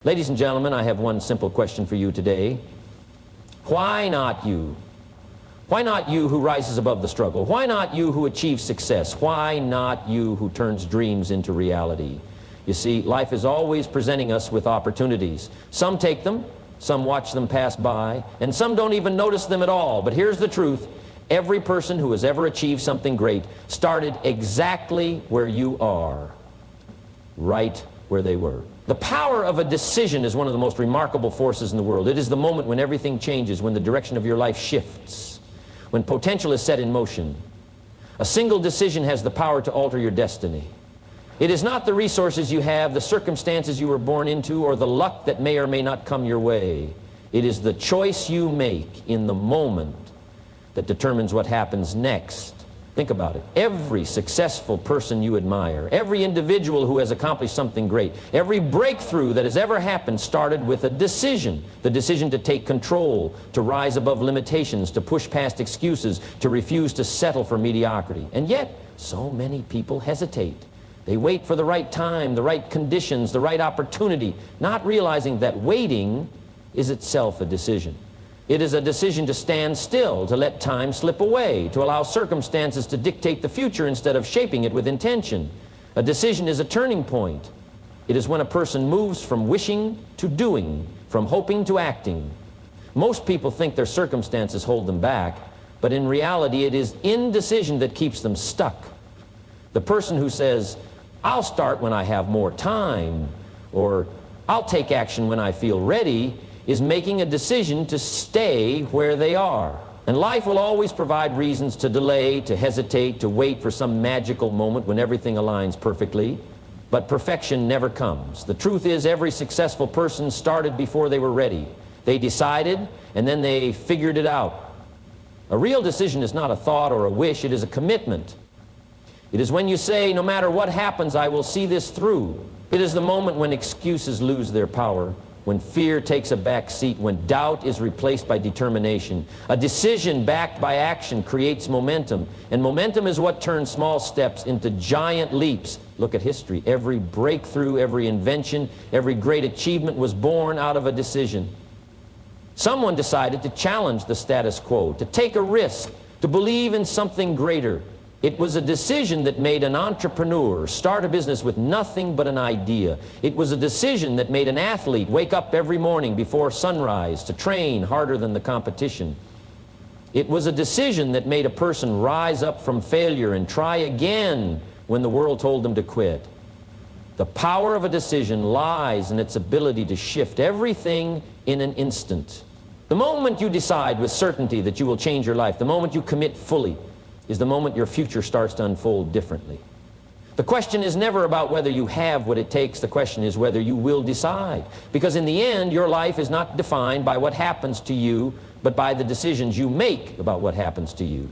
Ladies and gentlemen, I have one simple question for you today. Why not you? Why not you who rises above the struggle? Why not you who achieves success? Why not you who turns dreams into reality? You see, life is always presenting us with opportunities. Some take them, some watch them pass by, and some don't even notice them at all. But here's the truth. Every person who has ever achieved something great started exactly where you are, right where they were. The power of a decision is one of the most remarkable forces in the world. It is the moment when everything changes, when the direction of your life shifts, when potential is set in motion. A single decision has the power to alter your destiny. It is not the resources you have, the circumstances you were born into, or the luck that may or may not come your way. It is the choice you make in the moment that determines what happens next. Think about it. Every successful person you admire, every individual who has accomplished something great, every breakthrough that has ever happened started with a decision. The decision to take control, to rise above limitations, to push past excuses, to refuse to settle for mediocrity. And yet, so many people hesitate. They wait for the right time, the right conditions, the right opportunity, not realizing that waiting is itself a decision. It is a decision to stand still, to let time slip away, to allow circumstances to dictate the future instead of shaping it with intention. A decision is a turning point. It is when a person moves from wishing to doing, from hoping to acting. Most people think their circumstances hold them back, but in reality it is indecision that keeps them stuck. The person who says, "I'll start when I have more time," or "I'll take action when I feel ready," is making a decision to stay where they are. And life will always provide reasons to delay, to hesitate, to wait for some magical moment when everything aligns perfectly. But perfection never comes. The truth is, every successful person started before they were ready. They decided, and then they figured it out. A real decision is not a thought or a wish, it is a commitment. It is when you say, "No matter what happens, I will see this through." It is the moment when excuses lose their power, when fear takes a back seat, when doubt is replaced by determination. A decision backed by action creates momentum, and momentum is what turns small steps into giant leaps. Look at history. Every breakthrough, every invention, every great achievement was born out of a decision. Someone decided to challenge the status quo, to take a risk, to believe in something greater. It was a decision that made an entrepreneur start a business with nothing but an idea. It was a decision that made an athlete wake up every morning before sunrise to train harder than the competition. It was a decision that made a person rise up from failure and try again when the world told them to quit. The power of a decision lies in its ability to shift everything in an instant. The moment you decide with certainty that you will change your life, the moment you commit fully, is the moment your future starts to unfold differently. The question is never about whether you have what it takes. The question is whether you will decide. Because in the end, your life is not defined by what happens to you, but by the decisions you make about what happens to you.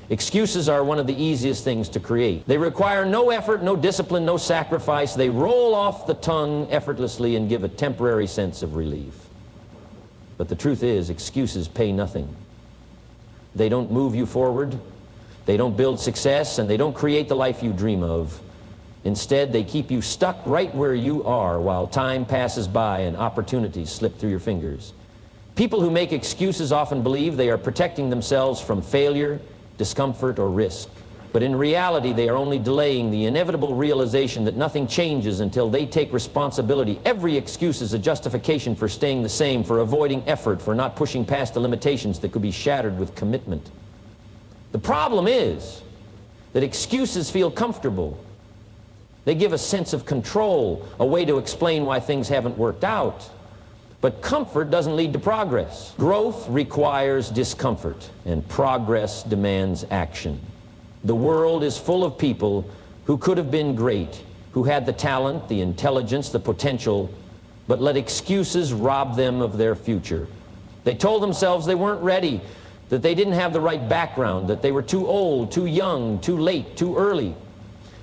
Excuses are one of the easiest things to create. They require no effort, no discipline, no sacrifice. They roll off the tongue effortlessly and give a temporary sense of relief. But the truth is, excuses pay nothing. They don't move you forward. They don't build success, and they don't create the life you dream of. Instead, they keep you stuck right where you are while time passes by and opportunities slip through your fingers. People who make excuses often believe they are protecting themselves from failure, discomfort, or risk. But in reality, they are only delaying the inevitable realization that nothing changes until they take responsibility. Every excuse is a justification for staying the same, for avoiding effort, for not pushing past the limitations that could be shattered with commitment. The problem is that excuses feel comfortable. They give a sense of control, a way to explain why things haven't worked out. But comfort doesn't lead to progress. Growth requires discomfort, and progress demands action. The world is full of people who could have been great, who had the talent, the intelligence, the potential, but let excuses rob them of their future. They told themselves they weren't ready, that they didn't have the right background, that they were too old, too young, too late, too early.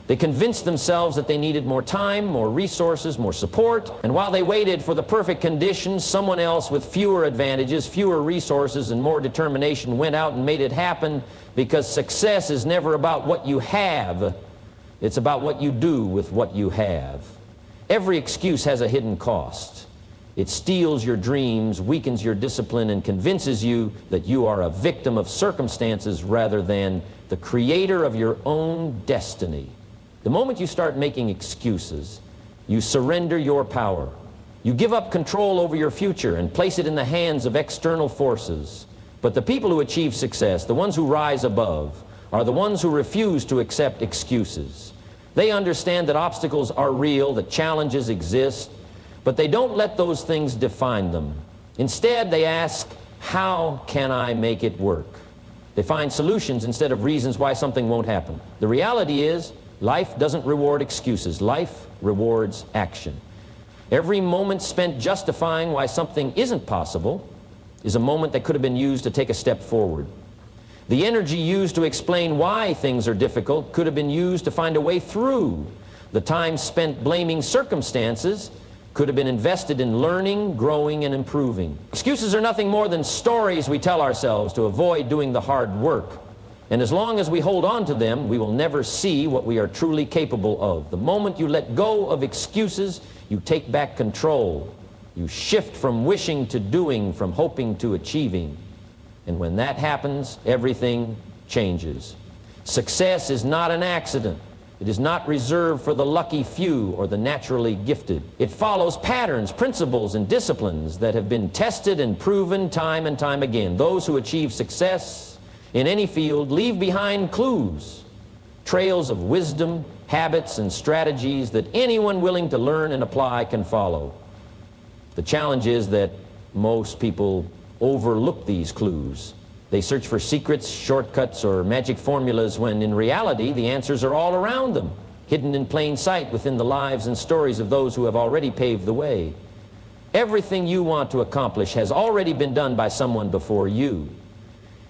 They convinced themselves that they needed more time, more resources, more support, and while they waited for the perfect conditions, someone else with fewer advantages, fewer resources, and more determination went out and made it happen, because success is never about what you have, it's about what you do with what you have. Every excuse has a hidden cost. It steals your dreams, weakens your discipline, and convinces you that you are a victim of circumstances rather than the creator of your own destiny. The moment you start making excuses, you surrender your power. You give up control over your future and place it in the hands of external forces. But the people who achieve success, the ones who rise above, are the ones who refuse to accept excuses. They understand that obstacles are real, that challenges exist, but they don't let those things define them. Instead, they ask, how can I make it work? They find solutions instead of reasons why something won't happen. The reality is, life doesn't reward excuses. Life rewards action. Every moment spent justifying why something isn't possible is a moment that could have been used to take a step forward. The energy used to explain why things are difficult could have been used to find a way through. The time spent blaming circumstances could have been invested in learning, growing, and improving. Excuses are nothing more than stories we tell ourselves to avoid doing the hard work. And as long as we hold on to them, we will never see what we are truly capable of. The moment you let go of excuses, you take back control. You shift from wishing to doing, from hoping to achieving. And when that happens, everything changes. Success is not an accident. It is not reserved for the lucky few or the naturally gifted. It follows patterns, principles, and disciplines that have been tested and proven time and time again. Those who achieve success in any field leave behind clues, trails of wisdom, habits, and strategies that anyone willing to learn and apply can follow. The challenge is that most people overlook these clues. They search for secrets, shortcuts, or magic formulas when in reality the answers are all around them, hidden in plain sight within the lives and stories of those who have already paved the way. Everything you want to accomplish has already been done by someone before you.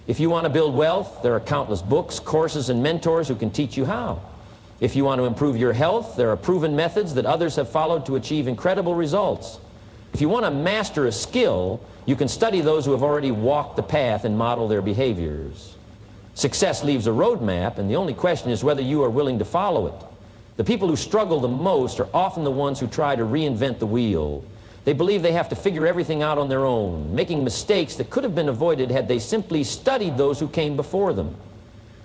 If you want to build wealth, there are countless books, courses, and mentors who can teach you how. If you want to improve your health, there are proven methods that others have followed to achieve incredible results. If you want to master a skill, you can study those who have already walked the path and model their behaviors. Success leaves a roadmap, and the only question is whether you are willing to follow it. The people who struggle the most are often the ones who try to reinvent the wheel. They believe they have to figure everything out on their own, making mistakes that could have been avoided had they simply studied those who came before them.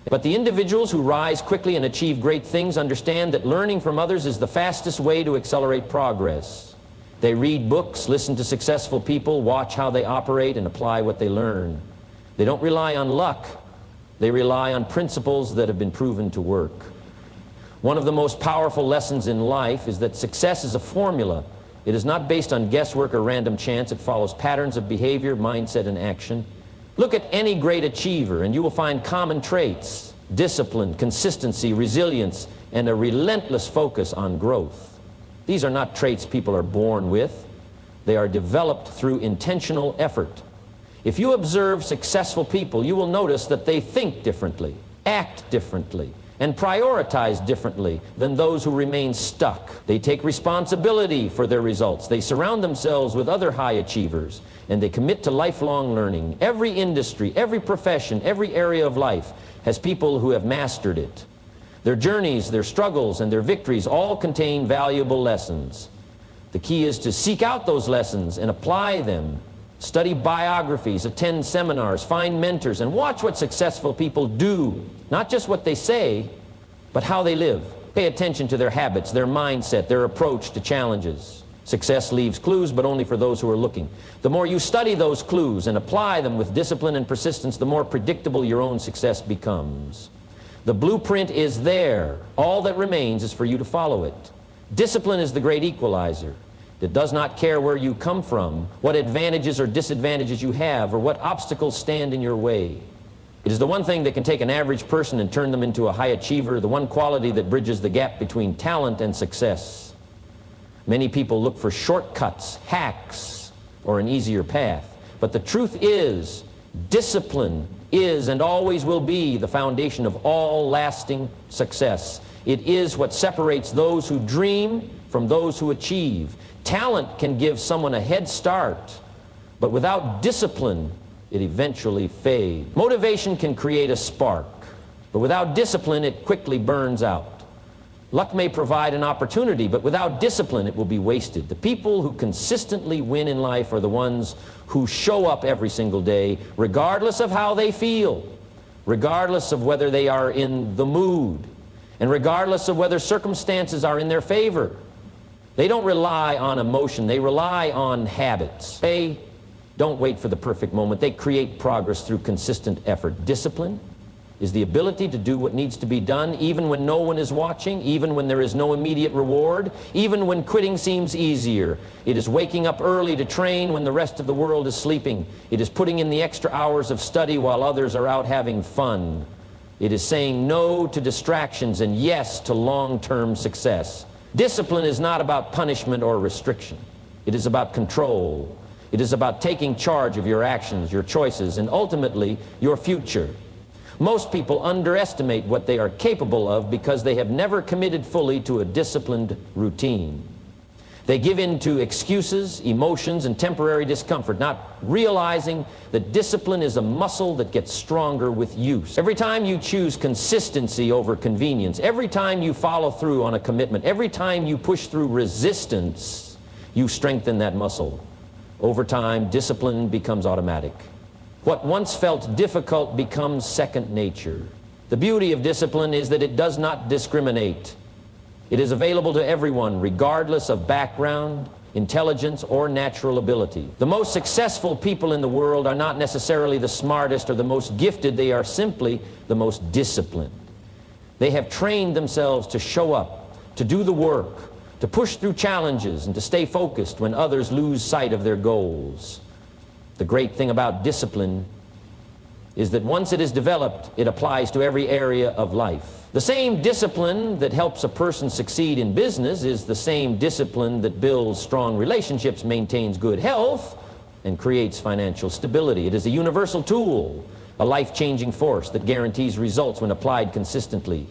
But the individuals who rise quickly and achieve great things understand that learning from others is the fastest way to accelerate progress. They read books, listen to successful people, watch how they operate, and apply what they learn. They don't rely on luck. They rely on principles that have been proven to work. One of the most powerful lessons in life is that success is a formula. It is not based on guesswork or random chance. It follows patterns of behavior, mindset, and action. Look at any great achiever, and you will find common traits: discipline, consistency, resilience, and a relentless focus on growth. These are not traits people are born with. They are developed through intentional effort. If you observe successful people, you will notice that they think differently, act differently, and prioritize differently than those who remain stuck. They take responsibility for their results. They surround themselves with other high achievers, and they commit to lifelong learning. Every industry, every profession, every area of life has people who have mastered it. Their journeys, their struggles, and their victories all contain valuable lessons. The key is to seek out those lessons and apply them. Study biographies, attend seminars, find mentors, and watch what successful people do. Not just what they say, but how they live. Pay attention to their habits, their mindset, their approach to challenges. Success leaves clues, but only for those who are looking. The more you study those clues and apply them with discipline and persistence, the more predictable your own success becomes. The blueprint is there. All that remains is for you to follow it. Discipline is the great equalizer. It does not care where you come from, what advantages or disadvantages you have, or what obstacles stand in your way. It is the one thing that can take an average person and turn them into a high achiever, the one quality that bridges the gap between talent and success. Many people look for shortcuts, hacks, or an easier path. But the truth is, discipline is and always will be the foundation of all lasting success. It is what separates those who dream from those who achieve. Talent can give someone a head start, but without discipline, it eventually fades. Motivation can create a spark, but without discipline, it quickly burns out. Luck may provide an opportunity, but without discipline it will be wasted. The people who consistently win in life are the ones who show up every single day, regardless of how they feel, regardless of whether they are in the mood, and regardless of whether circumstances are in their favor. They don't rely on emotion, they rely on habits. They don't wait for the perfect moment. They create progress through consistent effort. Discipline is the ability to do what needs to be done even when no one is watching, even when there is no immediate reward, even when quitting seems easier. It is waking up early to train when the rest of the world is sleeping. It is putting in the extra hours of study while others are out having fun. It is saying no to distractions and yes to long-term success. Discipline is not about punishment or restriction. It is about control. It is about taking charge of your actions, your choices, and ultimately your future. Most people underestimate what they are capable of because they have never committed fully to a disciplined routine. They give in to excuses, emotions, and temporary discomfort, not realizing that discipline is a muscle that gets stronger with use. Every time you choose consistency over convenience, every time you follow through on a commitment, every time you push through resistance, you strengthen that muscle. Over time, discipline becomes automatic. What once felt difficult becomes second nature. The beauty of discipline is that it does not discriminate. It is available to everyone, regardless of background, intelligence, or natural ability. The most successful people in the world are not necessarily the smartest or the most gifted. They are simply the most disciplined. They have trained themselves to show up, to do the work, to push through challenges, and to stay focused when others lose sight of their goals. The great thing about discipline is that once it is developed, it applies to every area of life. The same discipline that helps a person succeed in business is the same discipline that builds strong relationships, maintains good health, and creates financial stability. It is a universal tool, a life-changing force that guarantees results when applied consistently.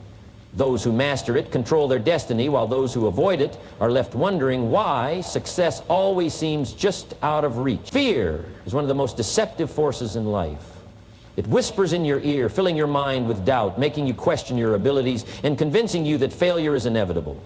Those who master it control their destiny, while those who avoid it are left wondering why success always seems just out of reach. Fear is one of the most deceptive forces in life. It whispers in your ear, filling your mind with doubt, making you question your abilities, and convincing you that failure is inevitable.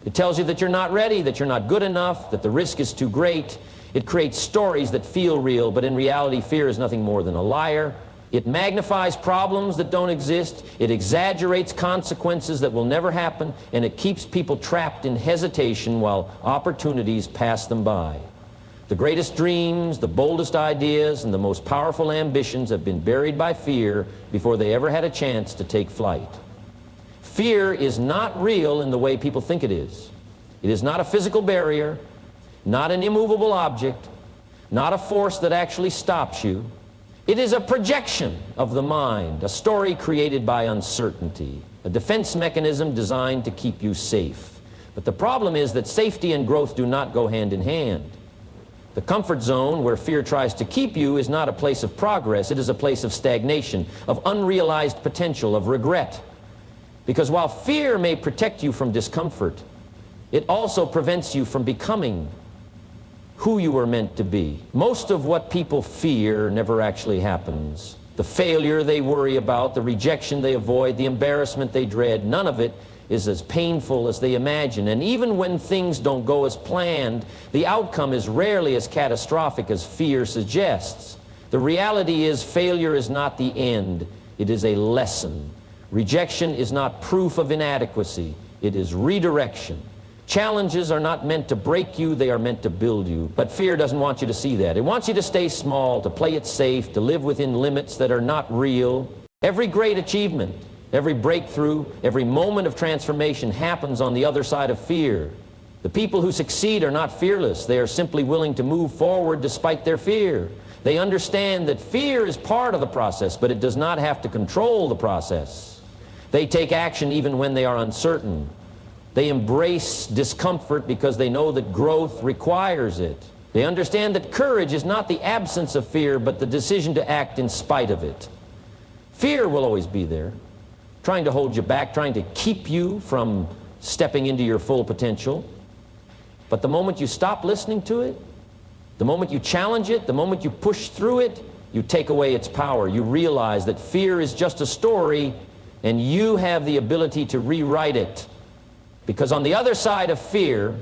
It tells you that you're not ready, that you're not good enough, that the risk is too great. It creates stories that feel real, but in reality, fear is nothing more than a liar. It magnifies problems that don't exist, it exaggerates consequences that will never happen, and it keeps people trapped in hesitation while opportunities pass them by. The greatest dreams, the boldest ideas, and the most powerful ambitions have been buried by fear before they ever had a chance to take flight. Fear is not real in the way people think it is. It is not a physical barrier, not an immovable object, not a force that actually stops you. It is a projection of the mind, a story created by uncertainty, a defense mechanism designed to keep you safe. But the problem is that safety and growth do not go hand in hand. The comfort zone where fear tries to keep you is not a place of progress, it is a place of stagnation, of unrealized potential, of regret. Because while fear may protect you from discomfort, it also prevents you from becoming who you were meant to be. Most of what people fear never actually happens. The failure they worry about, the rejection they avoid, the embarrassment they dread, none of it is as painful as they imagine. And even when things don't go as planned, the outcome is rarely as catastrophic as fear suggests. The reality is failure is not the end, it is a lesson. Rejection is not proof of inadequacy, it is redirection. Challenges are not meant to break you, they are meant to build you. But fear doesn't want you to see that. It wants you to stay small, to play it safe, to live within limits that are not real. Every great achievement, every breakthrough, every moment of transformation happens on the other side of fear. The people who succeed are not fearless. They are simply willing to move forward despite their fear. They understand that fear is part of the process, but it does not have to control the process. They take action even when they are uncertain. They embrace discomfort because they know that growth requires it. They understand that courage is not the absence of fear, but the decision to act in spite of it. Fear will always be there, trying to hold you back, trying to keep you from stepping into your full potential. But the moment you stop listening to it, the moment you challenge it, the moment you push through it, you take away its power. You realize that fear is just a story, and you have the ability to rewrite it. Because on the other side of fear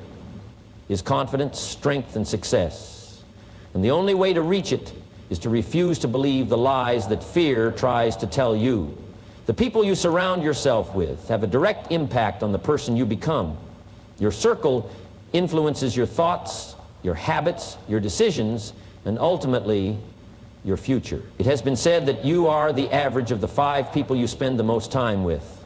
is confidence, strength, and success. And the only way to reach it is to refuse to believe the lies that fear tries to tell you. The people you surround yourself with have a direct impact on the person you become. Your circle influences your thoughts, your habits, your decisions, and ultimately your future. It has been said that you are the average of the 5 people you spend the most time with.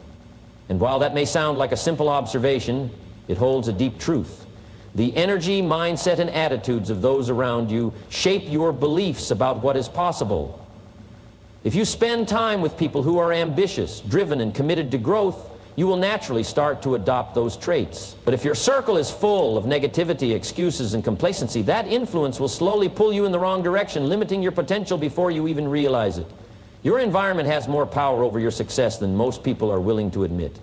And while that may sound like a simple observation, it holds a deep truth. The energy, mindset, and attitudes of those around you shape your beliefs about what is possible. If you spend time with people who are ambitious, driven, and committed to growth, you will naturally start to adopt those traits. But if your circle is full of negativity, excuses, and complacency, that influence will slowly pull you in the wrong direction, limiting your potential before you even realize it. Your environment has more power over your success than most people are willing to admit.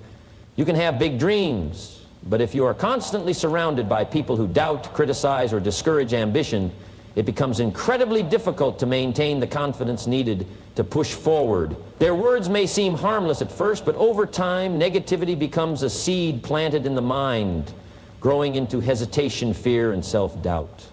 You can have big dreams, but if you are constantly surrounded by people who doubt, criticize, or discourage ambition, it becomes incredibly difficult to maintain the confidence needed to push forward. Their words may seem harmless at first, but over time, negativity becomes a seed planted in the mind, growing into hesitation, fear, and self-doubt.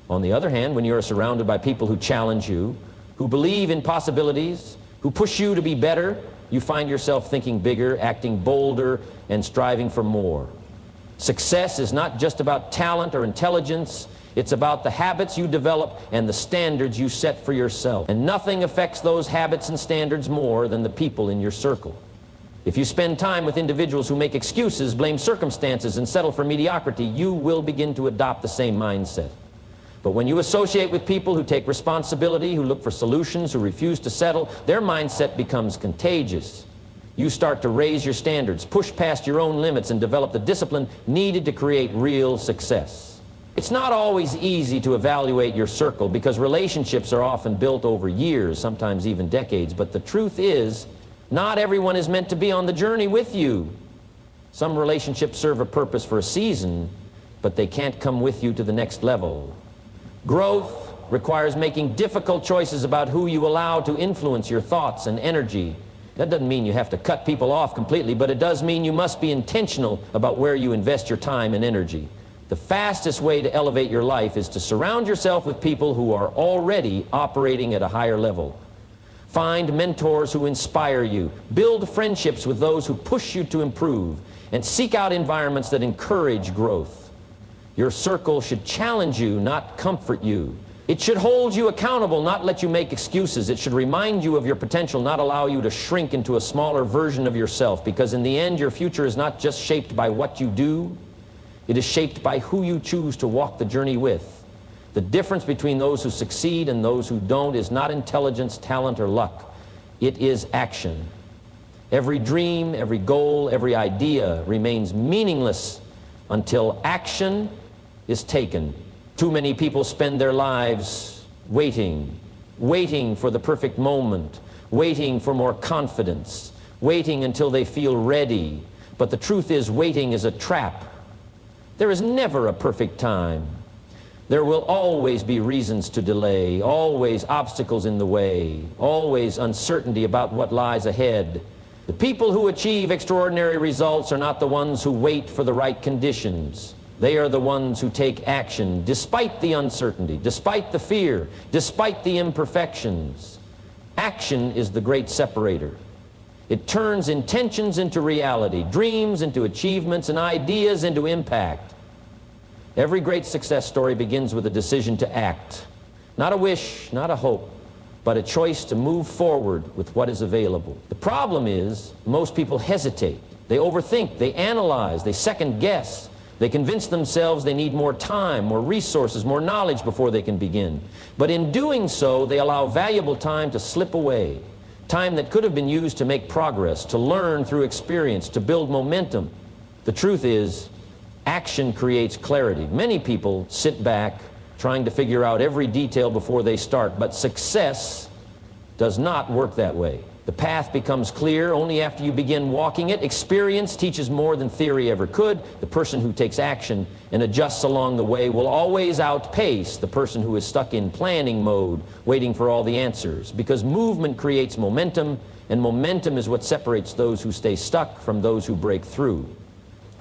On the other hand, when you are surrounded by people who challenge you, who believe in possibilities, who push you to be better, you find yourself thinking bigger, acting bolder, and striving for more. Success is not just about talent or intelligence. It's about the habits you develop and the standards you set for yourself. And nothing affects those habits and standards more than the people in your circle. If you spend time with individuals who make excuses, blame circumstances, and settle for mediocrity, you will begin to adopt the same mindset. But when you associate with people who take responsibility, who look for solutions, who refuse to settle, their mindset becomes contagious. You start to raise your standards, push past your own limits, and develop the discipline needed to create real success. It's not always easy to evaluate your circle because relationships are often built over years, sometimes even decades. But the truth is, not everyone is meant to be on the journey with you. Some relationships serve a purpose for a season, but they can't come with you to the next level. Growth requires making difficult choices about who you allow to influence your thoughts and energy. That doesn't mean you have to cut people off completely, but it does mean you must be intentional about where you invest your time and energy. The fastest way to elevate your life is to surround yourself with people who are already operating at a higher level. Find mentors who inspire you. Build friendships with those who push you to improve, and seek out environments that encourage growth. Your circle should challenge you, not comfort you. It should hold you accountable, not let you make excuses. It should remind you of your potential, not allow you to shrink into a smaller version of yourself, because in the end, your future is not just shaped by what you do, it is shaped by who you choose to walk the journey with. The difference between those who succeed and those who don't is not intelligence, talent, or luck. It is action. Every dream, every goal, every idea remains meaningless until action is taken. Too many people spend their lives waiting for the perfect moment, waiting for more confidence, waiting until they feel ready. But the truth is, waiting is a trap. There is never a perfect time. There will always be reasons to delay, always obstacles in the way, always uncertainty about what lies ahead. The people who achieve extraordinary results are not the ones who wait for the right conditions. They are the ones who take action despite the uncertainty, despite the fear, despite the imperfections. Action is the great separator. It turns intentions into reality, dreams into achievements, and ideas into impact. Every great success story begins with a decision to act. Not a wish, not a hope, but a choice to move forward with what is available. The problem is, most people hesitate. They overthink, they analyze, they second guess. They convince themselves they need more time, more resources, more knowledge before they can begin. But in doing so, they allow valuable time to slip away. Time that could have been used to make progress, to learn through experience, to build momentum. The truth is, action creates clarity. Many people sit back trying to figure out every detail before they start, but success does not work that way. The path becomes clear only after you begin walking it. Experience teaches more than theory ever could. The person who takes action and adjusts along the way will always outpace the person who is stuck in planning mode, waiting for all the answers, because movement creates momentum, and momentum is what separates those who stay stuck from those who break through.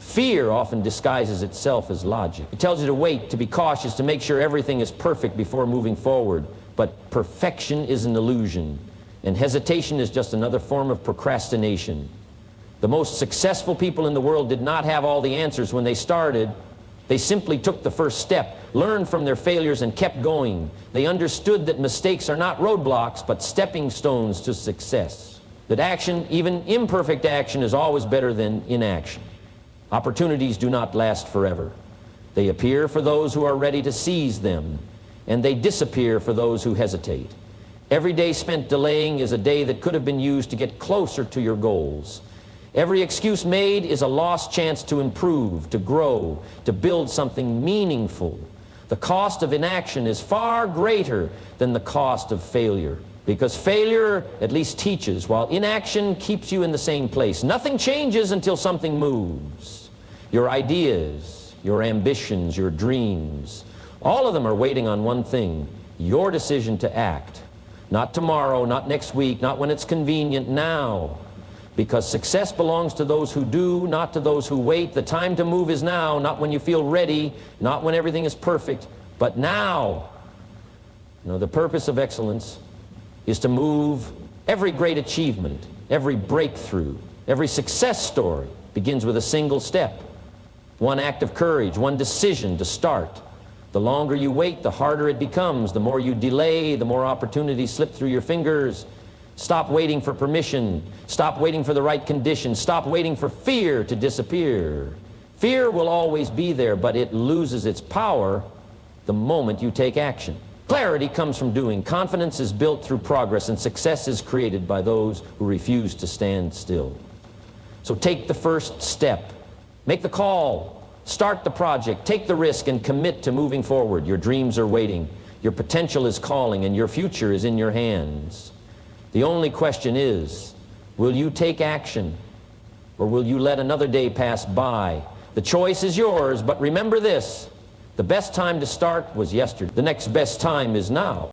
Fear often disguises itself as logic. It tells you to wait, to be cautious, to make sure everything is perfect before moving forward. But perfection is an illusion, and hesitation is just another form of procrastination. The most successful people in the world did not have all the answers when they started. They simply took the first step, learned from their failures, and kept going. They understood that mistakes are not roadblocks, but stepping stones to success. That action, even imperfect action, is always better than inaction. Opportunities do not last forever. They appear for those who are ready to seize them, and they disappear for those who hesitate. Every day spent delaying is a day that could have been used to get closer to your goals. Every excuse made is a lost chance to improve, to grow, to build something meaningful. The cost of inaction is far greater than the cost of failure, because failure at least teaches, while inaction keeps you in the same place. Nothing changes until something moves. Your ideas, your ambitions, your dreams, all of them are waiting on one thing: your decision to act. Not tomorrow, not next week, not when it's convenient, now. Because success belongs to those who do, not to those who wait. The time to move is now, not when you feel ready, not when everything is perfect, but now. You know, the purpose of excellence is to move. Every great achievement, every breakthrough, every success story begins with a single step. One act of courage, one decision to start. The longer you wait, the harder it becomes. The more you delay, the more opportunities slip through your fingers. Stop waiting for permission. Stop waiting for the right conditions. Stop waiting for fear to disappear. Fear will always be there, but it loses its power the moment you take action. Clarity comes from doing. Confidence is built through progress, and success is created by those who refuse to stand still. So take the first step. Make the call. Start the project. Take the risk and commit to moving forward. Your dreams are waiting. Your potential is calling, and your future is in your hands. The only question is, will you take action, or will you let another day pass by? The choice is yours, but remember this: the best time to start was yesterday. The next best time is now.